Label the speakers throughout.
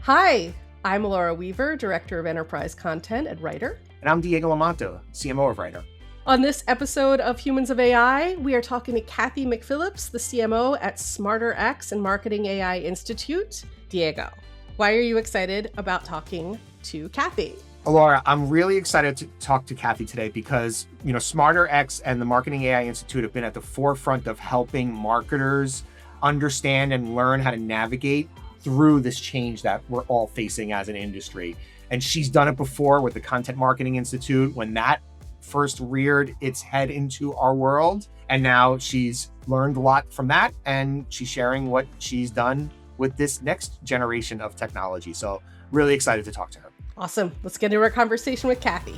Speaker 1: Hi, I'm Alaura Weaver, Director of Enterprise Content at Writer.
Speaker 2: And I'm Diego Lamanto, CMO of Writer.
Speaker 1: On this episode of Humans of AI, we are talking to Cathy McPhillips, the CMO at SmarterX and Marketing AI Institute. Diego, why are you excited about talking to Cathy?
Speaker 2: Alaura, I'm really excited to talk to Cathy today because, SmarterX and the Marketing AI Institute have been at the forefront of helping marketers understand and learn how to navigate through this change that we're all facing as an industry. And she's done it before with the Content Marketing Institute when that first reared its head into our world. And now she's learned a lot from that, and she's sharing what she's done with this next generation of technology. So really excited to talk to her.
Speaker 1: Awesome. Let's get into our conversation with Cathy.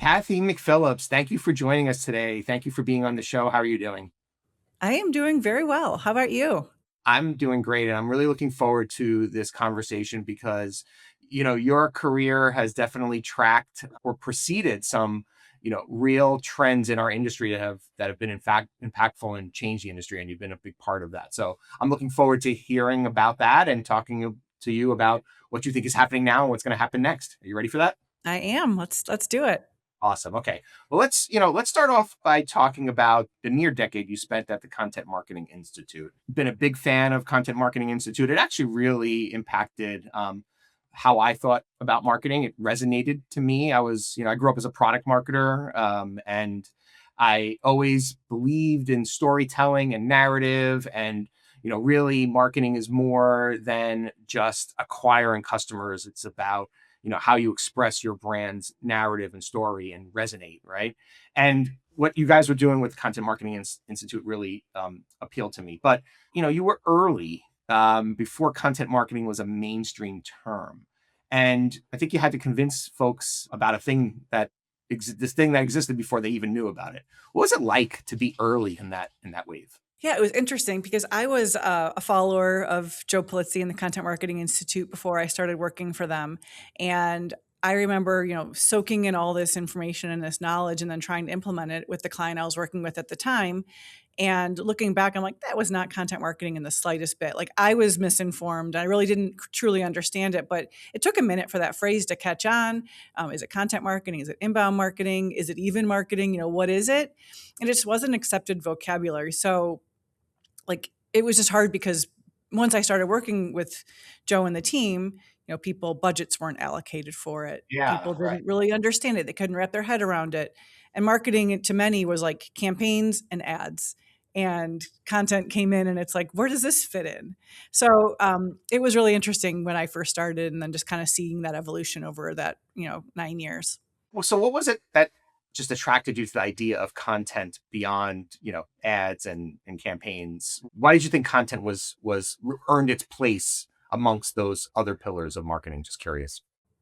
Speaker 2: Cathy McPhillips, thank you for joining us today. Thank you for being on the show. How are you doing?
Speaker 3: I am doing very well. How about you?
Speaker 2: I'm doing great. And I'm really looking forward to this conversation because, your career has definitely tracked or preceded some, real trends in our industry that have been in fact impactful and changed the industry. And you've been a big part of that. So I'm looking forward to hearing about that and talking to you about what you think is happening now and what's going to happen next. Are you ready for that?
Speaker 3: I am. Let's do it.
Speaker 2: Awesome. Okay. Well, let's start off by talking about the near decade you spent at the Content Marketing Institute. Been a big fan of Content Marketing Institute. It actually really impacted how I thought about marketing. It resonated to me. I grew up as a product marketer, and I always believed in storytelling and narrative, and really marketing is more than just acquiring customers. It's about how you express your brand's narrative and story and resonate, right? And what you guys were doing with Content Marketing Institute really appealed to me. But, you were early before content marketing was a mainstream term. And I think you had to convince folks about this thing that existed before they even knew about it. What was it like to be early in that wave?
Speaker 3: Yeah, it was interesting because I was a follower of Joe Polizzi and the Content Marketing Institute before I started working for them. And I remember, soaking in all this information and this knowledge and then trying to implement it with the client I was working with at the time. And looking back, I'm like, that was not content marketing in the slightest bit. Like, I was misinformed. I really didn't truly understand it, but it took a minute for that phrase to catch on. Is it content marketing? Is it inbound marketing? Is it even marketing? What is it? And it just wasn't accepted vocabulary. So it was just hard because once I started working with Joe and the team, budgets weren't allocated for it.
Speaker 2: Yeah,
Speaker 3: People
Speaker 2: right.
Speaker 3: didn't really understand it. They couldn't wrap their head around it. And marketing to many was like campaigns and ads. And content came in and it's like, where does this fit in? So it was really interesting when I first started, and then just kind of seeing that evolution over that, 9 years.
Speaker 2: Well, so what was it that just attracted you to the idea of content beyond, ads and campaigns? Why did you think content was earned its place amongst those other pillars of marketing? Just curious.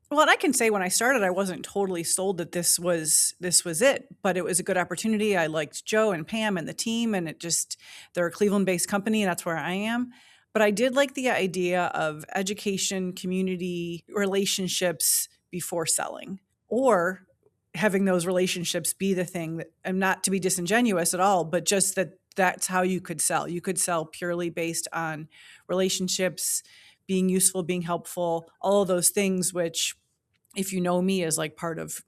Speaker 3: Well, and I can say when I started, I wasn't totally sold that this was it, but it was a good opportunity. I liked Joe and Pam and the team, and they're a Cleveland-based company, and that's where I am. But I did like the idea of education, community, relationships before selling, or having those relationships be the thing that, and not to be disingenuous at all, but just that's how you could sell. You could sell purely based on relationships, being useful, being helpful, all of those things, which, if you know me, is like part of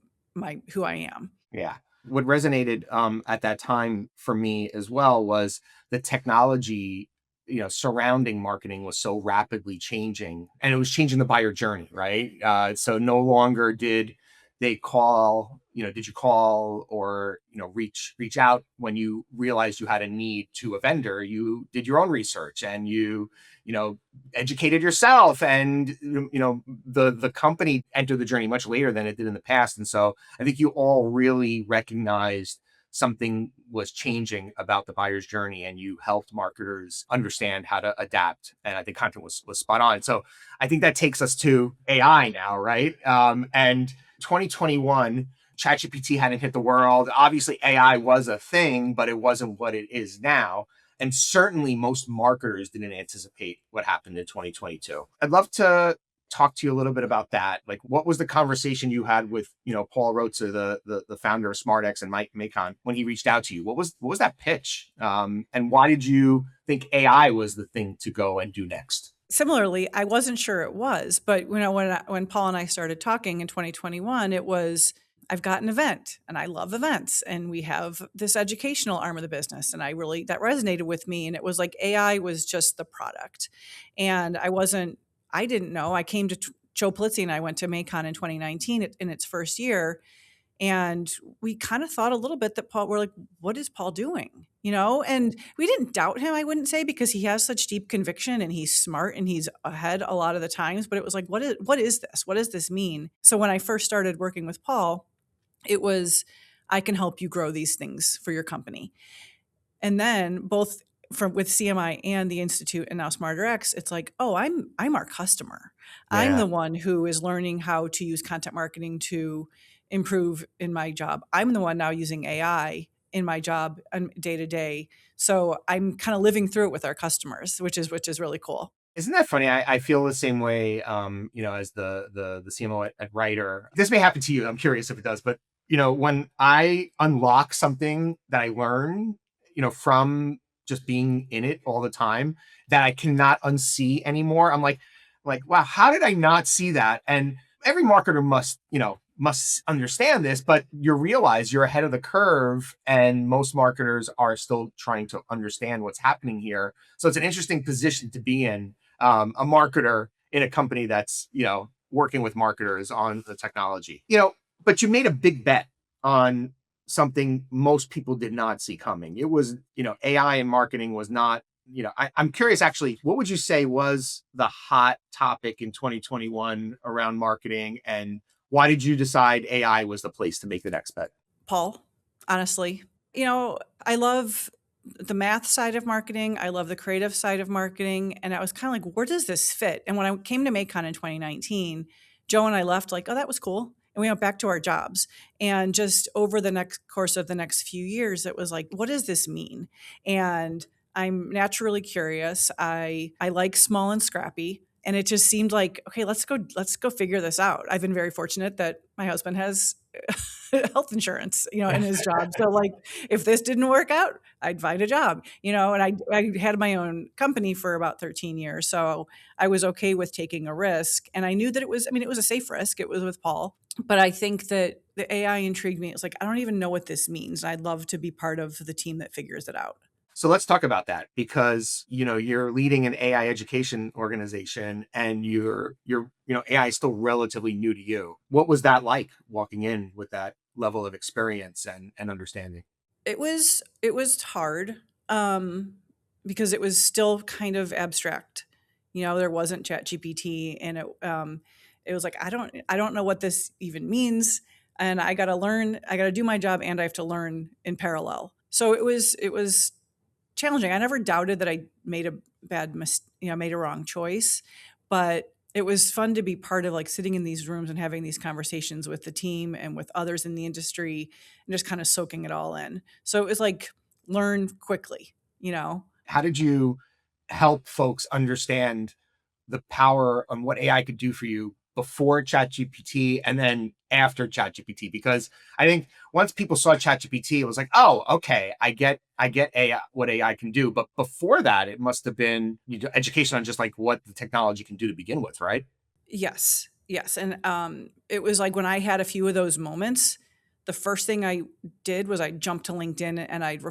Speaker 3: who I am.
Speaker 2: Yeah. What resonated at that time for me as well was the technology, surrounding marketing was so rapidly changing, and it was changing the buyer journey, right? So no longer did they call, did you call or, reach out when you realized you had a need to a vendor? You did your own research and you educated yourself, and, the company entered the journey much later than it did in the past. And so I think you all really recognized something was changing about the buyer's journey, and you helped marketers understand how to adapt. And I think content was spot on. So I think that takes us to AI now, right? And 2021, ChatGPT hadn't hit the world. Obviously, AI was a thing, but it wasn't what it is now. And certainly most marketers didn't anticipate what happened in 2022. I'd love to talk to you a little bit about that. Like, what was the conversation you had with, Paul Rotzer, the founder of SmartX, and Mike Macon, when he reached out to you? What was that pitch? And why did you think AI was the thing to go and do next?
Speaker 3: Similarly, I wasn't sure it was, but when Paul and I started talking in 2021, it was, I've got an event and I love events and we have this educational arm of the business, and that resonated with me, and it was like AI was just the product. And I didn't know. I came to Joe Polizzi and I went to Maycon in 2019 in its first year, and we kind of thought a little bit that we're like, what is Paul doing? And we didn't doubt him, I wouldn't say, because he has such deep conviction and he's smart and he's ahead a lot of the times. But it was like, what is this? What does this mean? So when I first started working with Paul, it was, I can help you grow these things for your company. And then both with CMI and the Institute and now SmarterX, it's like, oh, I'm our customer. I'm
Speaker 2: Yeah.
Speaker 3: the one who is learning how to use content marketing to improve in my job. I'm the one now using AI in my job day to day. So I'm kind of living through it with our customers, which is really cool.
Speaker 2: Isn't that funny? I feel the same way, as the CMO at Writer. This may happen to you. I'm curious if it does, but when I unlock something that I learn, from just being in it all the time, that I cannot unsee anymore. I'm like, wow, how did I not see that? And every marketer must understand this, but you realize you're ahead of the curve, and most marketers are still trying to understand what's happening here. So it's an interesting position to be in, a marketer in a company that's working with marketers on the technology. But you made a big bet on something most people did not see coming. It was, AI and marketing was not, I'm curious, actually, what would you say was the hot topic in 2021 around marketing, and why did you decide AI was the place to make the next bet?
Speaker 3: Paul, honestly. I love the math side of marketing. I love the creative side of marketing. And I was kind of like, where does this fit? And when I came to Maycon in 2019, Joe and I left like, oh, that was cool. And we went back to our jobs. And just over the course of the next few years, it was like, what does this mean? And I'm naturally curious. I like small and scrappy. And it just seemed like, okay, let's go figure this out. I've been very fortunate that my husband has health insurance, in his job. So like, if this didn't work out, I'd find a job, and I had my own company for about 13 years. So I was okay with taking a risk. And I knew that it was a safe risk. It was with Paul. But I think that the AI intrigued me. It's like, I don't even know what this means. I'd love to be part of the team that figures it out.
Speaker 2: So let's talk about that, because you're leading an AI education organization, and your AI is still relatively new to you. What was that like, walking in with that level of experience and understanding?
Speaker 3: It was hard, because it was still kind of abstract. There wasn't ChatGPT, and it was like, I don't know what this even means, and I got to do my job, and I have to learn in parallel. So it was challenging. I never doubted that I made made a wrong choice, but it was fun to be part of, like, sitting in these rooms and having these conversations with the team and with others in the industry and just kind of soaking it all in. So it was like, learn quickly.
Speaker 2: How did you help folks understand the power on what AI could do for you before ChatGPT and then after ChatGPT? Because I think once people saw ChatGPT, it was like, oh, okay, I get AI, what AI can do. But before that, it must have been education on just like what the technology can do to begin with, right?
Speaker 3: Yes. Yes. And it was like, when I had a few of those moments, the first thing I did was I jumped to LinkedIn and I'd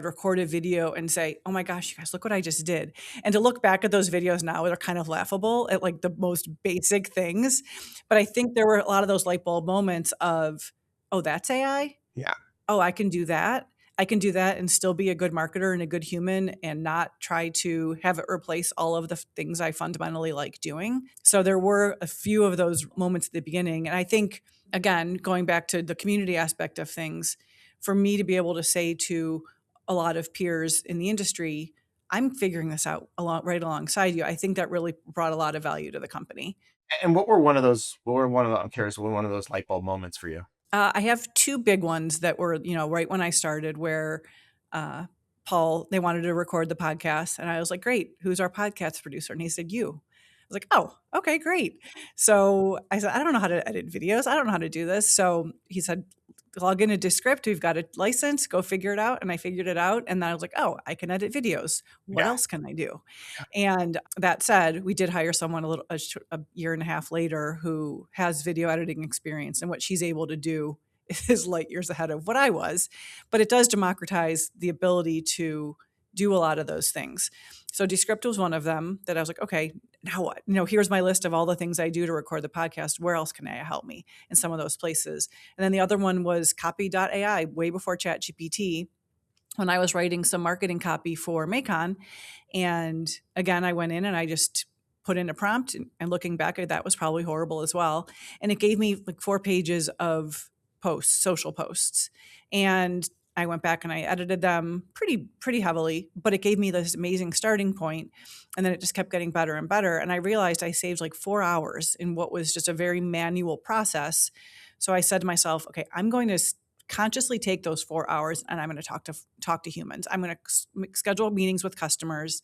Speaker 3: record a video and say, oh my gosh, you guys, look what I just did. And to look back at those videos now, they're kind of laughable at like the most basic things. But I think there were a lot of those light bulb moments of, oh, that's AI.
Speaker 2: Yeah.
Speaker 3: Oh, I can do that. I can do that and still be a good marketer and a good human and not try to have it replace all of the things I fundamentally like doing. So there were a few of those moments at the beginning. And I think, again, going back to the community aspect of things, for me to be able to say to a lot of peers in the industry, I'm figuring this out right alongside you, I think that really brought a lot of value to the company.
Speaker 2: And I'm curious, what were one of those light bulb moments for you?
Speaker 3: I have two big ones that were, right when I started, where Paul, they wanted to record the podcast. And I was like, great, who's our podcast producer? And he said, you. I was like, oh, okay, great. So I said, I don't know how to edit videos. I don't know how to do this. So he said, log into Descript. We've got a license, go figure it out. And I figured it out. And then I was like, oh, I can edit videos. What
Speaker 2: Yeah.
Speaker 3: else can I do? And that said, we did hire someone a year and a half later who has video editing experience, and what she's able to do is light years ahead of what I was. But it does democratize the ability to do a lot of those things. So Descript was one of them that I was like, okay, now what? Here's my list of all the things I do to record the podcast. Where else can AI help me in some of those places? And then the other one was copy.ai, way before ChatGPT, when I was writing some marketing copy for Macon. And again, I went in and I just put in a prompt, and looking back at that was probably horrible as well. And it gave me like 4 pages of posts, social posts. And I went back and I edited them pretty heavily, but it gave me this amazing starting point. And then it just kept getting better and better. And I realized I saved like 4 hours in what was just a very manual process. So I said to myself, okay, I'm going to consciously take those 4 hours and I'm going to talk to humans. I'm going to schedule meetings with customers.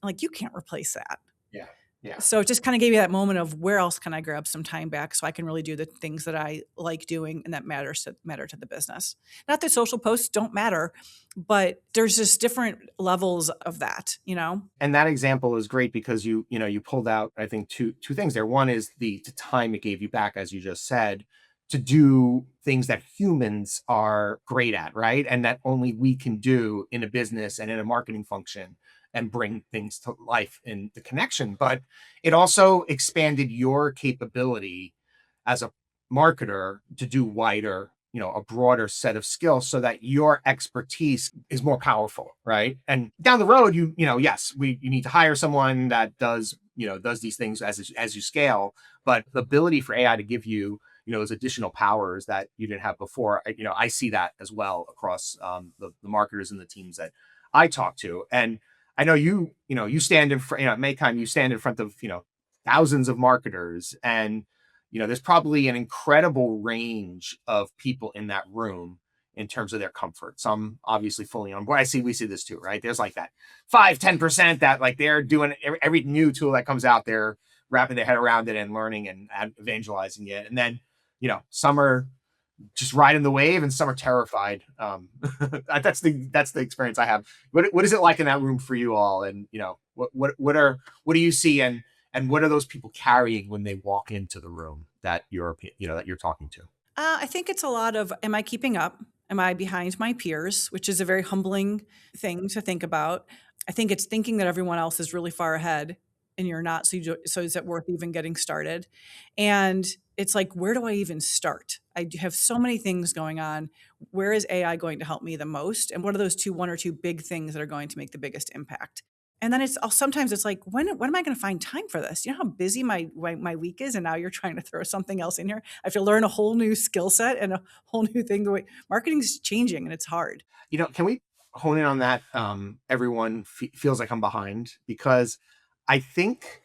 Speaker 3: Like, you can't replace that.
Speaker 2: Yeah. Yeah.
Speaker 3: So it just kind of gave me that moment of where else can I grab some time back so I can really do the things that I like doing and that matter to the business. Not that social posts don't matter, but there's just different levels of that,
Speaker 2: And that example is great because you pulled out, I think, two things there. One is the time it gave you back, as you just said, to do things that humans are great at, right? And that only we can do in a business and in a marketing function, and bring things to life in the connection. But it also expanded your capability as a marketer to do wider, a broader set of skills, so that your expertise is more powerful, right? And down the road, yes, you need to hire someone that does these things as you scale. But the ability for AI to give you, those additional powers that you didn't have before, I see that as well across the marketers and the teams that I talk to. And I know you stand in front, at Macon, you stand in front of, thousands of marketers, and, there's probably an incredible range of people in that room in terms of their comfort. Some obviously fully on board. We see this too, right? There's like that 5-10% that like they're doing every new tool that comes out, they're wrapping their head around it and learning and evangelizing it. And then, some are just riding the wave and some are terrified. That's the experience I have. What is it like in that room for you all? And what do you see, and what are those people carrying when they walk into the room that you're talking to?
Speaker 3: I think it's a lot of, am I keeping up? Am I behind my peers? Which is a very humbling thing to think about. I think it's thinking that everyone else is really far ahead and you're not. So is it worth even getting started? And it's like, where do I even start? I have so many things going on. Where is AI going to help me the most? And what are those 1 or 2 big things that are going to make the biggest impact? And then sometimes it's like, when am I going to find time for this? You know how busy my week is, and now you're trying to throw something else in here. I have to learn a whole new skill set and a whole new thing. The way marketing's changing, and it's hard.
Speaker 2: Can we hone in on that? Everyone feels like I'm behind, because I think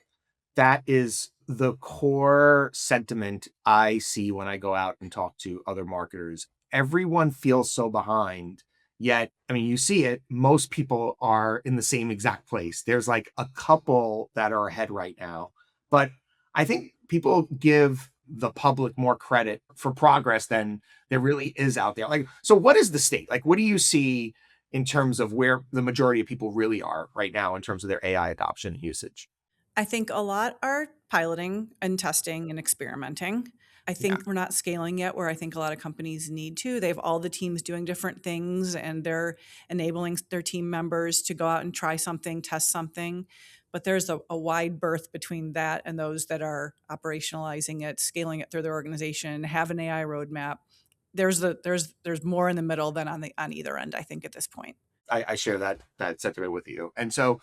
Speaker 2: that is the core sentiment I see when I go out and talk to other marketers. Everyone feels so behind. Yet, you see it, most people are in the same exact place. There's like a couple that are ahead right now. But I think people give the public more credit for progress than there really is out there. Like, so what is the state? Like, what do you see in terms of where the majority of people really are right now in terms of their AI adoption and usage?
Speaker 3: I think a lot are piloting and testing and experimenting. I think we're not scaling yet where I think a lot of companies need to. They have all the teams doing different things, and they're enabling their team members to go out and try something, test something. But there's a wide berth between that and those that are operationalizing it, scaling it through their organization, have an AI roadmap. There's more in the middle than on either end, I think, at this point.
Speaker 2: I share that sentiment with you. And so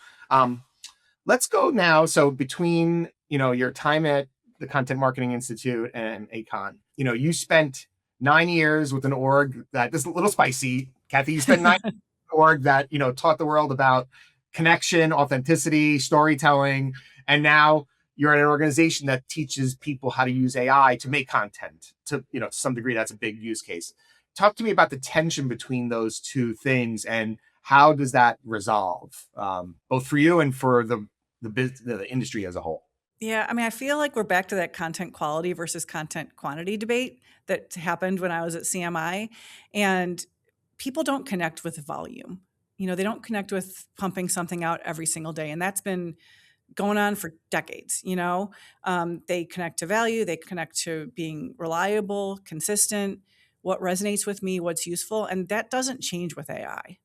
Speaker 2: let's go now. So between your time at the Content Marketing Institute and Acon, you spent 9 years with an org that is a little spicy. Cathy, you spent 9 years with an org that taught the world about connection, authenticity, storytelling, and now you're at an organization that teaches people how to use AI to make content. To some degree, that's a big use case. Talk to me about the tension between those two things, and how does that resolve, both for you and for the industry as a whole?
Speaker 3: Yeah, I mean, I feel like we're back to that content quality versus content quantity debate that happened when I was at CMI. And people don't connect with volume. They don't connect with pumping something out every single day. And that's been going on for decades. They connect to value, they connect to being reliable, consistent, what resonates with me, what's useful. And that doesn't change with AI.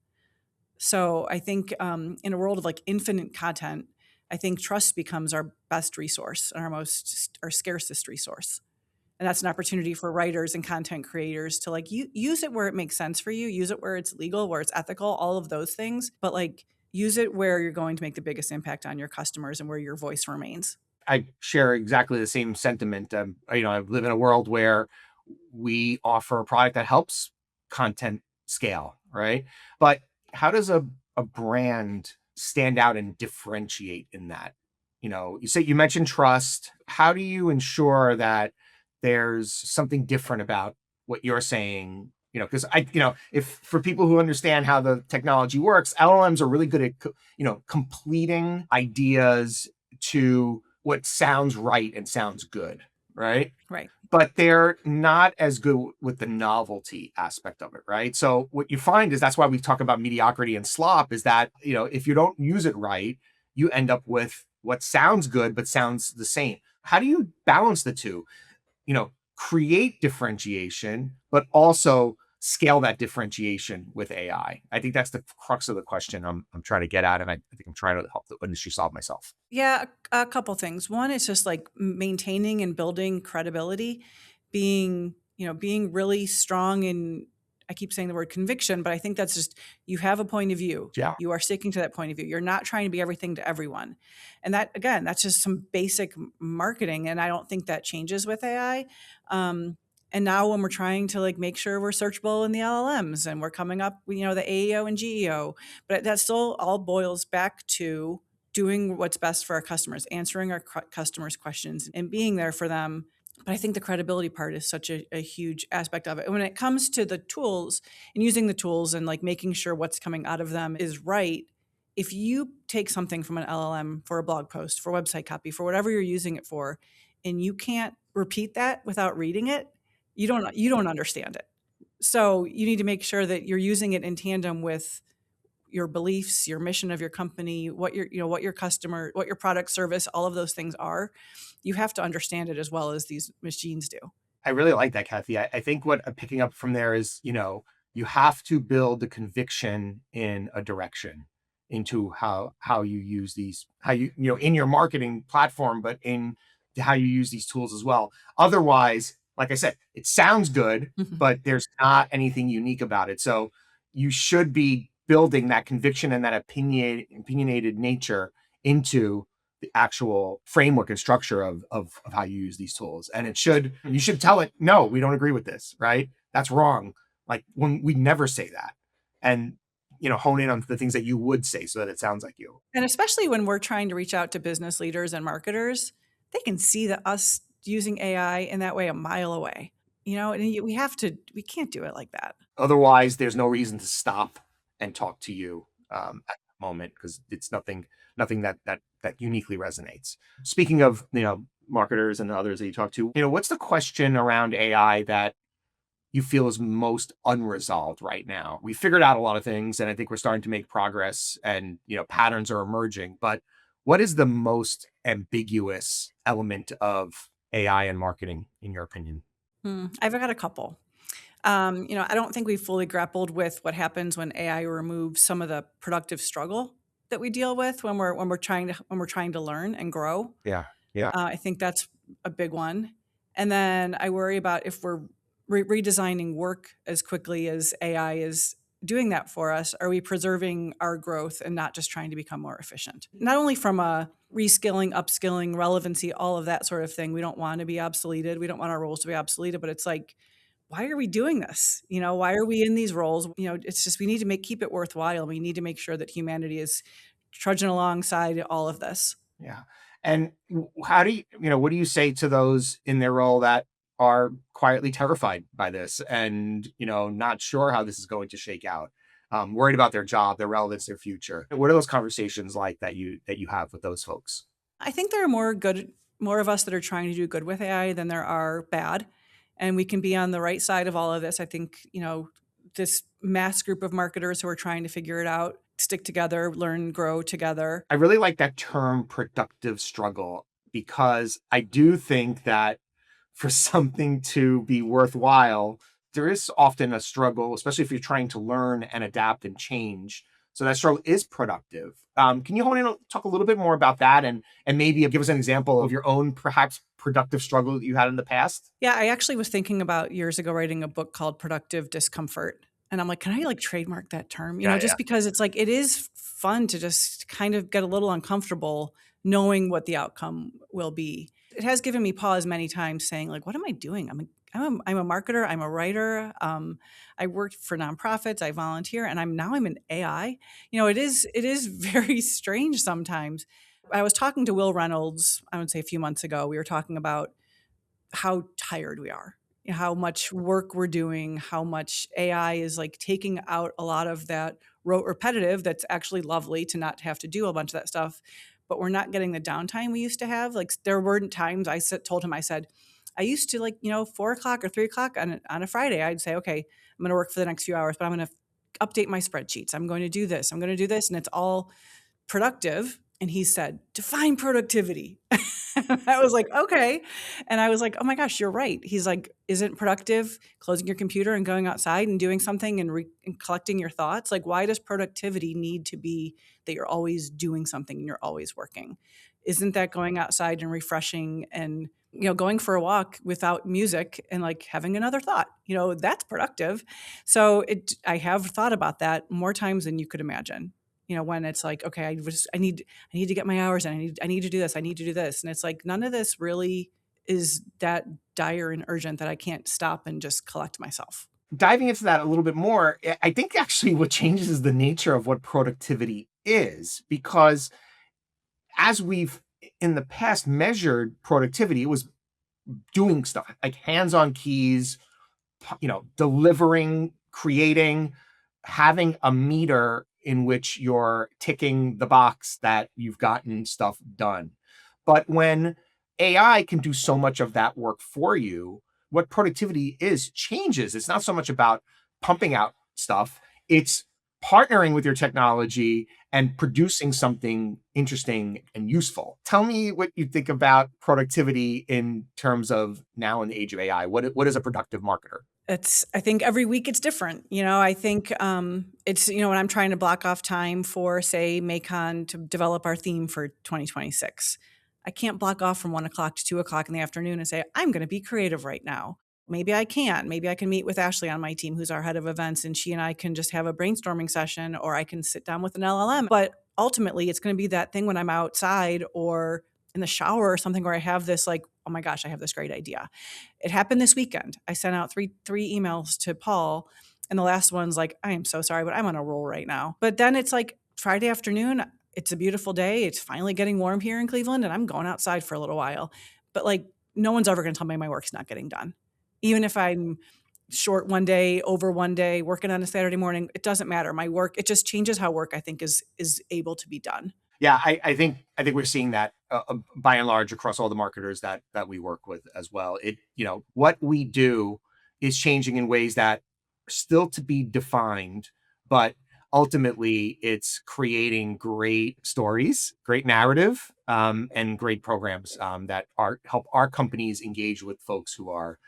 Speaker 3: So I think in a world of like infinite content, I think trust becomes our best resource and our scarcest resource. And that's an opportunity for writers and content creators to like use it where it makes sense for you, use it where it's legal, where it's ethical, all of those things. But like use it where you're going to make the biggest impact on your customers and where your voice remains.
Speaker 2: I share exactly the same sentiment. I live in a world where we offer a product that helps content scale, right? But how does a brand stand out and differentiate in that? You mentioned trust. How do you ensure that there's something different about what you're saying? Because if for people who understand how the technology works, LLMs are really good at, completing ideas to what sounds right and sounds good, right?
Speaker 3: Right.
Speaker 2: But they're not as good with the novelty aspect of it, right? So what you find is that's why we talk about mediocrity and slop is that, if you don't use it right, you end up with what sounds good but sounds the same. How do you balance the two? Create differentiation, but also scale that differentiation with AI. I think that's the crux of the question I'm trying to get at, and I think I'm trying to help the industry solve myself.
Speaker 3: Yeah, a couple things. One is just like maintaining and building credibility, being really strong in, I keep saying the word conviction, but I think that's just, you have a point of view.
Speaker 2: Yeah.
Speaker 3: You are sticking to that point of view. You're not trying to be everything to everyone. And that, again, that's just some basic marketing. And I don't think that changes with AI. And now when we're trying to like make sure we're searchable in the LLMs and we're coming up, the AEO and GEO, but that still all boils back to doing what's best for our customers, answering our customers' questions and being there for them. But I think the credibility part is such a huge aspect of it. And when it comes to the tools and using the tools and like making sure what's coming out of them is right, if you take something from an LLM for a blog post, for website copy, for whatever you're using it for, and you can't repeat that without reading it, you don't understand it. So you need to make sure that you're using it in tandem with your beliefs, your mission of your company, what your customer, what your product, service, all of those things are. You have to understand it as well as these machines do.
Speaker 2: I really like that, Cathy. I think what I'm picking up from there is, you have to build the conviction in a direction into how you use these, how in your marketing platform, but in how you use these tools as well. Otherwise, like I said, it sounds good, but there's not anything unique about it. So you should be building that conviction and that opinionated nature into the actual framework and structure of how you use these tools. And you should tell it, no, we don't agree with this, right? That's wrong. Like when we never say that. And hone in on the things that you would say so that it sounds like you.
Speaker 3: And especially when we're trying to reach out to business leaders and marketers, they can see that us using AI in that way a mile away. And we can't do it like that.
Speaker 2: Otherwise, there's no reason to stop and talk to you at the moment because it's nothing that uniquely resonates. Speaking of marketers and others that you talk to, what's the question around AI that you feel is most unresolved right now? We figured out a lot of things, and I think we're starting to make progress, and patterns are emerging. But what is the most ambiguous element of AI and marketing, in your opinion?
Speaker 3: I've got a couple. I don't think we've fully grappled with what happens when AI removes some of the productive struggle that we deal with when we're trying to learn and grow.
Speaker 2: Yeah. Yeah.
Speaker 3: I think that's a big one. And then I worry about if we're redesigning work as quickly as AI is doing that for us, are we preserving our growth and not just trying to become more efficient? Not only from a reskilling, upskilling, relevancy, all of that sort of thing. We don't want to be obsoleted. We don't want our roles to be obsoleted, but it's like, why are we doing this? Why are we in these roles? It's just, we need to keep it worthwhile. We need to make sure that humanity is trudging alongside all of this.
Speaker 2: Yeah. And how do what do you say to those in their role that are quietly terrified by this and, not sure how this is going to shake out, worried about their job, their relevance, their future? What are those conversations like that you have with those folks?
Speaker 3: I think there are more good more of us that are trying to do good with AI than there are bad. And we can be on the right side of all of this. I think, this mass group of marketers who are trying to figure it out, stick together, learn, grow together.
Speaker 2: I really like that term productive struggle, because I do think that for something to be worthwhile, there is often a struggle, especially if you're trying to learn and adapt and change. So that struggle is productive. Can you talk a little bit more about that, and maybe give us an example of your own perhaps productive struggle that you had in the past?
Speaker 3: Yeah, I actually was thinking about years ago writing a book called Productive Discomfort. And I'm like, can I like trademark that term?
Speaker 2: Yeah, yeah.
Speaker 3: Just because it's like, it is fun to just kind of get a little uncomfortable knowing what the outcome will be. It has given me pause many times saying, like, what am I doing? I'm a marketer. I'm a writer. I work for nonprofits. I volunteer, and I'm in AI. It is very strange sometimes. I was talking to Will Reynolds, I would say a few months ago. We were talking about how tired we are, how much work we're doing, how much AI is like taking out a lot of that rote repetitive that's actually lovely to not have to do a bunch of that stuff, but we're not getting the downtime we used to have. Like there were times told him, I said, I used to 4 o'clock or 3 o'clock on a Friday, I'd say, okay, I'm going to work for the next few hours, but I'm going to update my spreadsheets. I'm going to do this. I'm going to do this. And it's all productive. And he said, define productivity. I was like, okay. And I was like, oh my gosh, you're right. He's like, isn't productive closing your computer and going outside and doing something and collecting your thoughts? Like, why does productivity need to be that you're always doing something and you're always working? Isn't that going outside and refreshing and, going for a walk without music and like having another thought? That's productive. So I have thought about that more times than you could imagine. When it's like, okay, I need to get my hours in. I need to do this. I need to do this. And it's like, none of this really is that dire and urgent that I can't stop and just collect myself.
Speaker 2: Diving into that a little bit more, I think actually what changes is the nature of what productivity is, because as we've in the past measured productivity, it was doing stuff like hands on keys, delivering, creating, having a meter in which you're ticking the box that you've gotten stuff done. But when AI can do so much of that work for you, what productivity is changes. It's not so much about pumping out stuff, it's partnering with your technology and producing something interesting and useful. Tell me what you think about productivity in terms of now in the age of AI. What is a productive marketer?
Speaker 3: I think every week it's different. I think it's, when I'm trying to block off time for, say, Maycon to develop our theme for 2026, I can't block off from 1 o'clock to 2 o'clock in the afternoon and say, I'm going to be creative right now. Maybe I can. Maybe I can meet with Ashley on my team, who's our head of events, and she and I can just have a brainstorming session, or I can sit down with an LLM. But ultimately, it's going to be that thing when I'm outside or in the shower or something where I have this like, oh my gosh, I have this great idea. It happened this weekend. I sent out three emails to Paul, and the last one's like, I am so sorry, but I'm on a roll right now. But then it's like Friday afternoon. It's a beautiful day. It's finally getting warm here in Cleveland, and I'm going outside for a little while. But like, no one's ever going to tell me my work's not getting done. Even if I'm short one day, over one day, working on a Saturday morning, it doesn't matter. My work, it just changes how work, I think, is able to be done.
Speaker 2: Yeah, I think we're seeing that by and large across all the marketers that we work with as well. What we do is changing in ways that are still to be defined, but ultimately it's creating great stories, great narrative, and great programs that help our companies engage with folks who are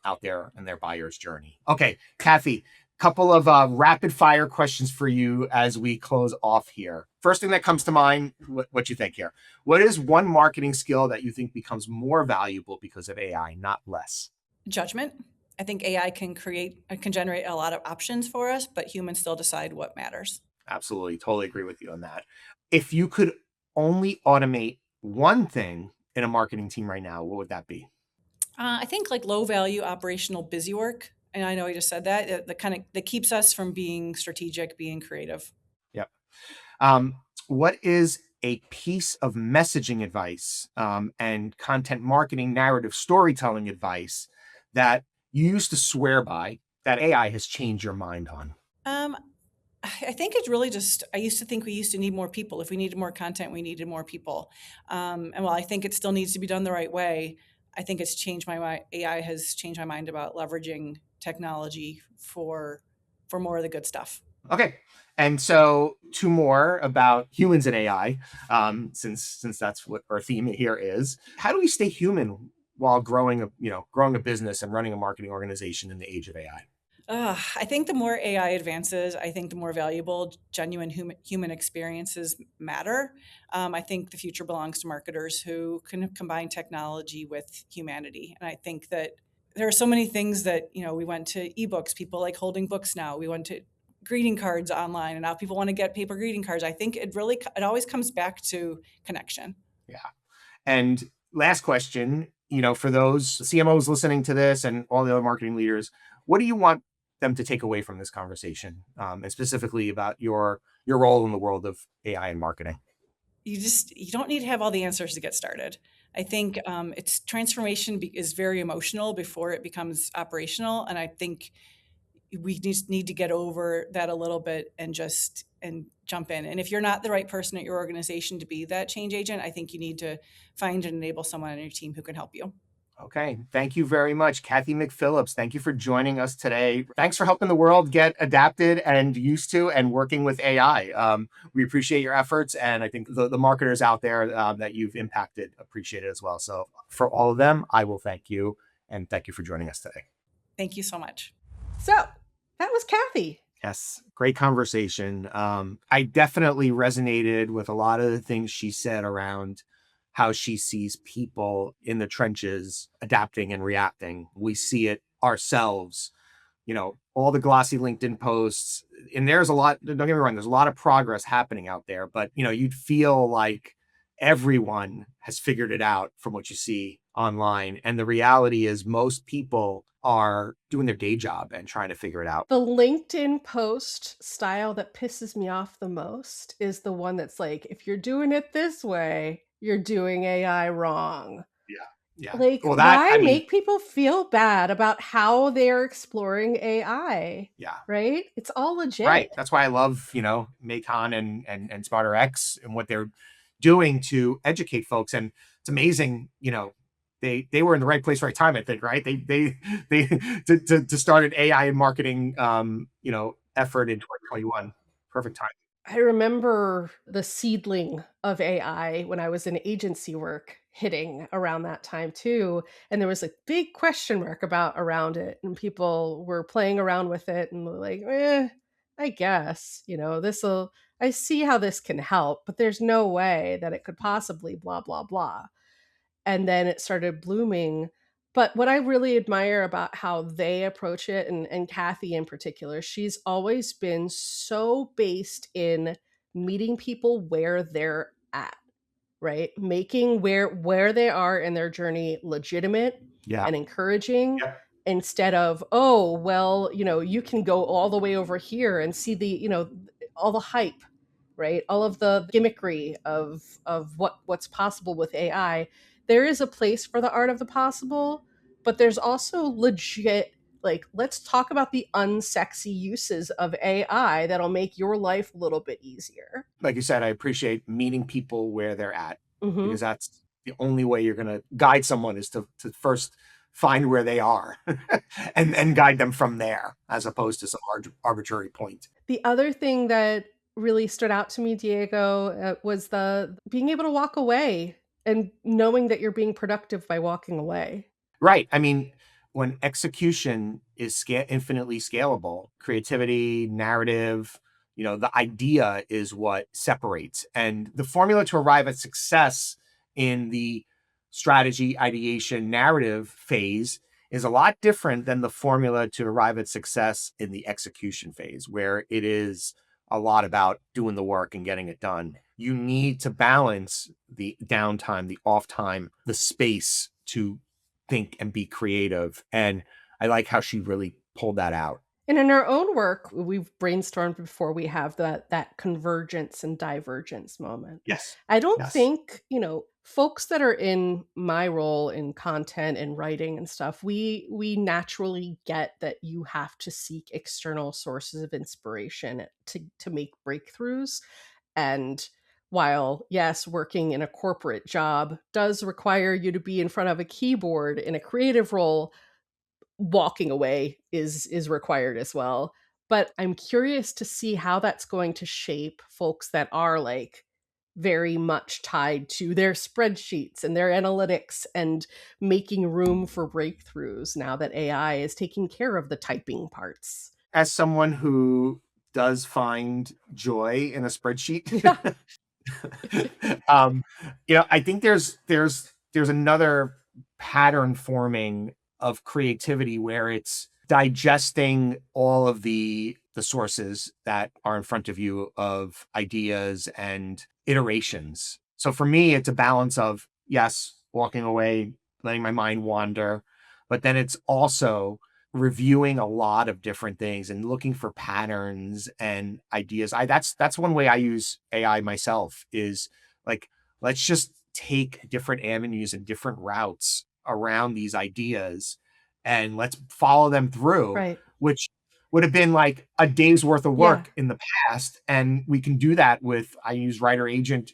Speaker 2: out there in their buyer's journey. Okay, Cathy, couple of rapid fire questions for you as we close off here. First thing that comes to mind, what you think here? What is one marketing skill that you think becomes more valuable because of AI, not less?
Speaker 3: Judgment. I think AI can generate a lot of options for us, but humans still decide what matters.
Speaker 2: Absolutely. Totally agree with you on that. If you could only automate one thing in a marketing team right now, what would that be?
Speaker 3: I think like low value operational busy work. And I know I just said that keeps us from being strategic, being creative.
Speaker 2: Yep. What is a piece of messaging advice and content marketing, narrative storytelling advice that you used to swear by that AI has changed your mind on?
Speaker 3: I think it's really just, I used to think we used to need more people. If we needed more content, we needed more people. And while I think it still needs to be done the right way, I think it's changed my mind. AI has changed my mind about leveraging technology for more of the good stuff.
Speaker 2: Okay. And so two more about humans and AI, since that's what our theme here is. How do we stay human while growing a business and running a marketing organization in the age of AI?
Speaker 3: I think the more AI advances, I think the more valuable genuine human experiences matter. I think the future belongs to marketers who can combine technology with humanity. And I think that there are so many things that, we went to ebooks, people like holding books now. We went to greeting cards online, and now people want to get paper greeting cards. I think it always comes back to connection.
Speaker 2: Yeah. And last question, for those CMOs listening to this and all the other marketing leaders, what do you want them to take away from this conversation, and specifically about your role in the world of AI and marketing?
Speaker 3: You don't need to have all the answers to get started. I think it's transformation is very emotional before it becomes operational, and I think we just need to get over that a little bit and jump in. And if you're not the right person at your organization to be that change agent, I think you need to find and enable someone on your team who can help you.
Speaker 2: Okay. Thank you very much, Cathy McPhillips. Thank you for joining us today. Thanks for helping the world get adapted and used to and working with AI. We appreciate your efforts. And I think the marketers out there that you've impacted appreciate it as well. So for all of them, I will thank you. And thank you for joining us today.
Speaker 3: Thank you so much.
Speaker 1: So that was Cathy.
Speaker 2: Yes, great conversation. I definitely resonated with a lot of the things she said around how she sees people in the trenches adapting and reacting. We see it ourselves, all the glossy LinkedIn posts, and there's a lot, don't get me wrong, there's a lot of progress happening out there, but you'd feel like everyone has figured it out from what you see online. And the reality is most people are doing their day job and trying to figure it out.
Speaker 1: The LinkedIn post style that pisses me off the most is the one that's like, if you're doing it this way, you're doing AI wrong.
Speaker 2: Yeah. Yeah.
Speaker 1: Like,
Speaker 2: Well,
Speaker 1: why make people feel bad about how they're exploring AI?
Speaker 2: Yeah.
Speaker 1: Right? It's all legit.
Speaker 2: Right. That's why I love, Maycon and Smarter X and what they're doing to educate folks. And it's amazing, they were in the right place, right time, I think, right? They to start an AI and marketing effort in 2021. Perfect time.
Speaker 1: I remember the seedling of AI when I was in agency work hitting around that time too. And there was a big question mark around it. And people were playing around with it and were like, I guess, I see how this can help, but there's no way that it could possibly blah, blah, blah. And then it started blooming. But what I really admire about how they approach it, and Cathy in particular, she's always been so based in meeting people where they're at, right? Making where they are in their journey legitimate and encouraging.
Speaker 2: Yeah.
Speaker 1: Instead of, oh, well, you can go all the way over here and see all the hype, right? All of the gimmickry of what's possible with AI. There is a place for the art of the possible, but there's also legit, like, let's talk about the unsexy uses of AI that'll make your life a little bit easier.
Speaker 2: Like you said, I appreciate meeting people where they're at,
Speaker 1: Mhm.
Speaker 2: because that's the only way you're going to guide someone is to first find where they are and guide them from there, as opposed to some arbitrary point.
Speaker 1: The other thing that really stood out to me, Diego, was the being able to walk away and knowing that you're being productive by walking away.
Speaker 2: Right. I mean, when execution is infinitely scalable, creativity, narrative, the idea is what separates. And the formula to arrive at success in the strategy, ideation, narrative phase is a lot different than the formula to arrive at success in the execution phase, where it is a lot about doing the work and getting it done. You need to balance the downtime, the off time, the space to think and be creative. And I like how she really pulled that out.
Speaker 1: And in our own work, we've brainstormed before we have that convergence and divergence moment.
Speaker 2: Yes.
Speaker 1: I don't think, folks that are in my role in content and writing and stuff, we naturally get that you have to seek external sources of inspiration to make breakthroughs. And while, yes, working in a corporate job does require you to be in front of a keyboard in a creative role, walking away is required as well. But I'm curious to see how that's going to shape folks that are like very much tied to their spreadsheets and their analytics and making room for breakthroughs now that AI is taking care of the typing parts.
Speaker 2: As someone who does find joy in a
Speaker 1: Yeah.
Speaker 2: spreadsheet, um, I think there's another pattern forming of creativity where it's digesting all of the sources that are in front of you of ideas and iterations. So for me, it's a balance of, yes, walking away, letting my mind wander, but then it's also reviewing a lot of different things and looking for patterns and ideas. That's one way I use AI myself, is like, let's just take different avenues and different routes around these ideas and let's follow them through,
Speaker 1: Right.
Speaker 2: which would have been like a day's worth of
Speaker 1: Yeah.
Speaker 2: work in the past. And we can do that with, I use Writer Agent,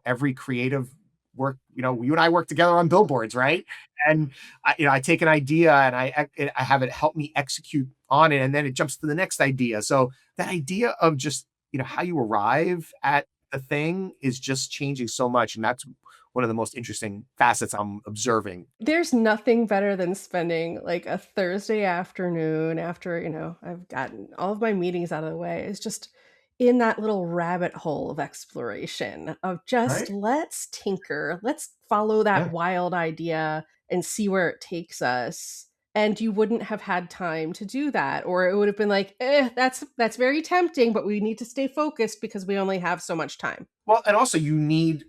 Speaker 2: every creative work, you and I work together on billboards, right? And I take an idea and I have it help me execute on it, and then it jumps to the next idea. So that idea of just how you arrive at the thing is just changing so much, and that's one of the most interesting facets I'm observing.
Speaker 1: There's nothing better than spending like a Thursday afternoon after, I've gotten all of my meetings out of the way, is just in that little rabbit hole of exploration of just
Speaker 2: Right?
Speaker 1: let's tinker, let's follow that
Speaker 2: Yeah.
Speaker 1: wild idea and see where it takes us. And you wouldn't have had time to do that, or it would have been like, that's very tempting, but we need to stay focused because we only have so much time.
Speaker 2: Well, and also you need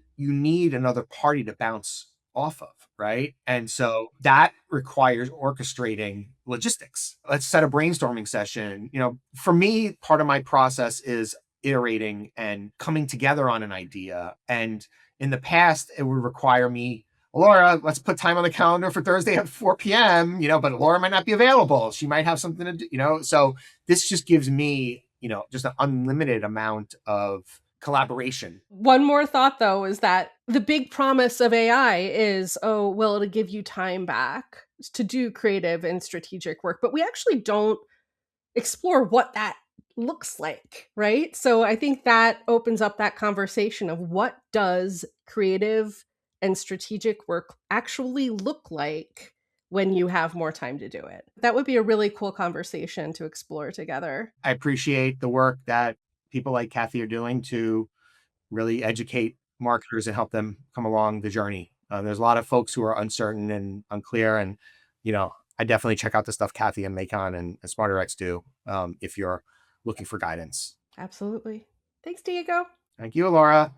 Speaker 2: another party to bounce off of, right? And so that requires orchestrating logistics. Let's set a brainstorming session. For me, part of my process is iterating and coming together on an idea. And in the past, it would require me, Laura, let's put time on the calendar for Thursday at 4 p.m., but Laura might not be available. She might have something to do. So this just gives me, just an unlimited amount of collaboration.
Speaker 1: One more thought though is that the big promise of AI is, oh, well, it'll give you time back to do creative and strategic work, but we actually don't explore what that looks like, right? So I think that opens up that conversation of what does creative and strategic work actually look like when you have more time to do it. That would be a really cool conversation to explore together.
Speaker 2: I appreciate the work that people like Cathy are doing to really educate marketers and help them come along the journey. There's a lot of folks who are uncertain and unclear, and I definitely check out the stuff Cathy and Macon and SmarterX do, if you're looking for guidance.
Speaker 1: Absolutely. Thanks, Diego.
Speaker 2: Thank you, Laura.